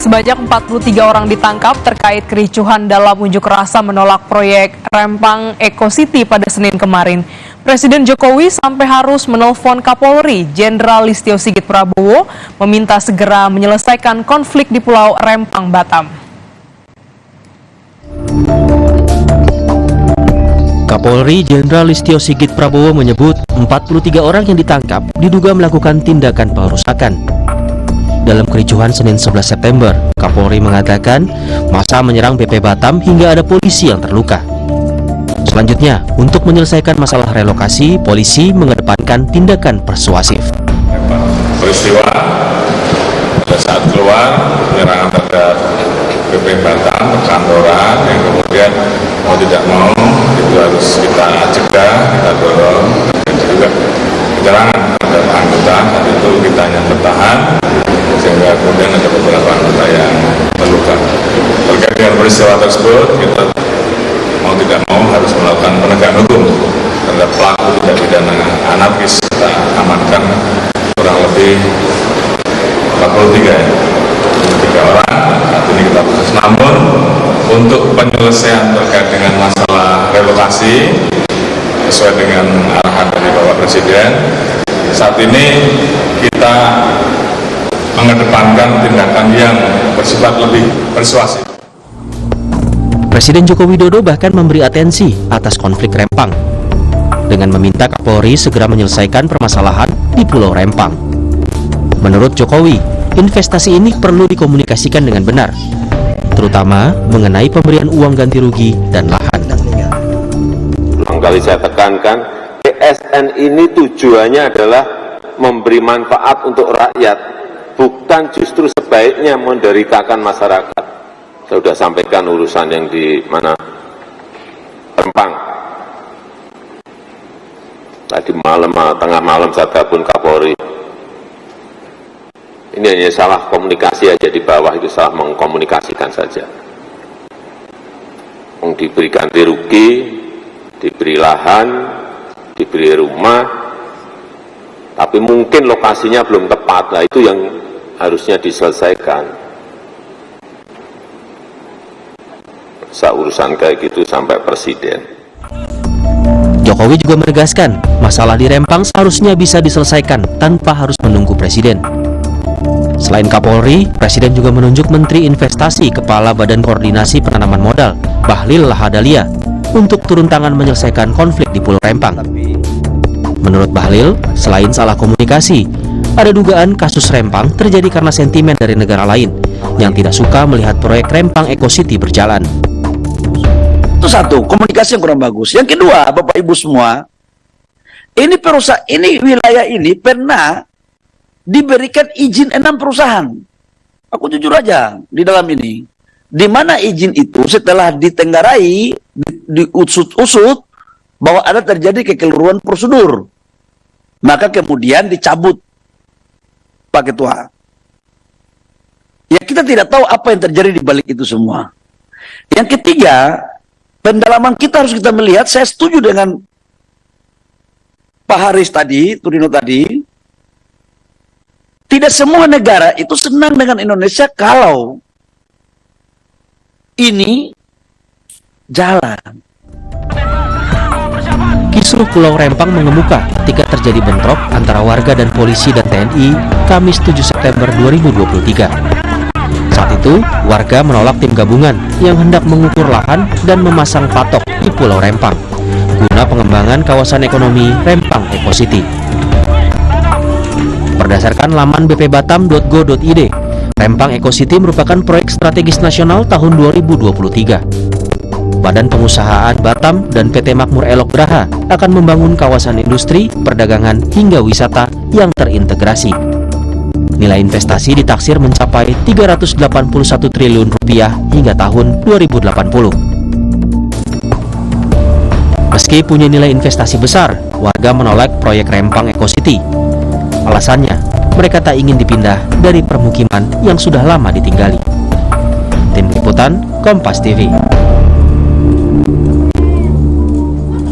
Sebanyak 43 orang ditangkap terkait kericuhan dalam unjuk rasa menolak proyek Rempang Eco City pada Senin kemarin. Presiden Jokowi sampai harus menelpon Kapolri Jenderal Listio Sigit Prabowo meminta segera menyelesaikan konflik di Pulau Rempang, Batam. Kapolri Jenderal Listio Sigit Prabowo menyebut 43 orang yang ditangkap diduga melakukan tindakan perusakan. Dalam kericuhan Senin 11 September, Kapolri mengatakan massa menyerang BP Batam hingga ada polisi yang terluka. Selanjutnya, untuk menyelesaikan masalah relokasi, polisi mengedepankan tindakan persuasif. Peristiwa pada saat keluar penyerangan terhadap BP Batam, perkantoran yang kemudian mau tidak mau itu harus kita cegah, kita dorong, dan juga penyerangan terhadap anggota saat itu kita hanya bertahan sehingga kemudian ada beberapa anggota yang terluka. Terkait dengan peristiwa tersebut, kita mau tidak mau harus melakukan penegakan hukum terhadap pelaku tindak pidana anarkis. Kita amankan kurang lebih 43 orang. Saat ini kita proses. Namun untuk penyelesaian terkait dengan masalah relokasi sesuai dengan arahan dari Bapak Presiden, saat ini kita mengedepankan tindakan yang bersifat lebih persuasif. Presiden Joko Widodo bahkan memberi atensi atas konflik Rempang dengan meminta Kapolri segera menyelesaikan permasalahan di Pulau Rempang. Menurut Jokowi, investasi ini perlu dikomunikasikan dengan benar, terutama mengenai pemberian uang ganti rugi dan lahan. Ulang kali saya tekankan, PSN ini tujuannya adalah memberi manfaat untuk rakyat, bukan justru sebaiknya menderitakan masyarakat. Saya sudah sampaikan urusan yang di mana Rempang. Tadi malam, tengah malam saya telepon Kapolri. Ini hanya salah komunikasi aja di bawah, itu salah mengkomunikasikan saja. Diberi ganti rugi, diberi lahan, diberi rumah, tapi mungkin lokasinya belum tepat. Nah, itu yang harusnya diselesaikan. Urusan kayak gitu sampai presiden. Jokowi juga menegaskan masalah di Rempang seharusnya bisa diselesaikan tanpa harus menunggu presiden. Selain Kapolri, Presiden juga menunjuk Menteri Investasi Kepala Badan Koordinasi Penanaman Modal, Bahlil Lahadalia, untuk turun tangan menyelesaikan konflik di Pulau Rempang. Menurut Bahlil, selain salah komunikasi, ada dugaan kasus Rempang terjadi karena sentimen dari negara lain yang tidak suka melihat proyek Rempang Eco City berjalan. Itu satu, komunikasi yang kurang bagus. Yang kedua, Bapak Ibu semua, ini perusahaan, ini wilayah ini pernah diberikan izin 6 perusahaan. Aku jujur aja di dalam ini, di mana izin itu setelah ditenggarai, diusut-usut bahwa ada terjadi kekeliruan prosedur, maka kemudian dicabut, Pak Ketua. Ya, kita tidak tahu apa yang terjadi di balik itu semua. Yang ketiga, pendalaman kita harus kita melihat. Saya setuju dengan Pak Haris tadi, Turino tadi. Tidak semua negara itu senang dengan Indonesia kalau ini jalan. Kisruh Pulau Rempang mengemuka ketika terjadi bentrok antara warga dan polisi dan TNI Kamis 7 September 2023. Saat itu, warga menolak tim gabungan yang hendak mengukur lahan dan memasang patok di Pulau Rempang guna pengembangan kawasan ekonomi Rempang Eco City. Berdasarkan laman bpbatam.go.id, Rempang Eco City merupakan proyek strategis nasional tahun 2023. Badan Pengusahaan Batam dan PT Makmur Elok Graha akan membangun kawasan industri, perdagangan, hingga wisata yang terintegrasi. Nilai investasi ditaksir mencapai 381 triliun rupiah hingga tahun 2080. Meski punya nilai investasi besar, warga menolak proyek Rempang Eco City. Alasannya, mereka tak ingin dipindah dari permukiman yang sudah lama ditinggali. Tim Liputan, Kompas TV.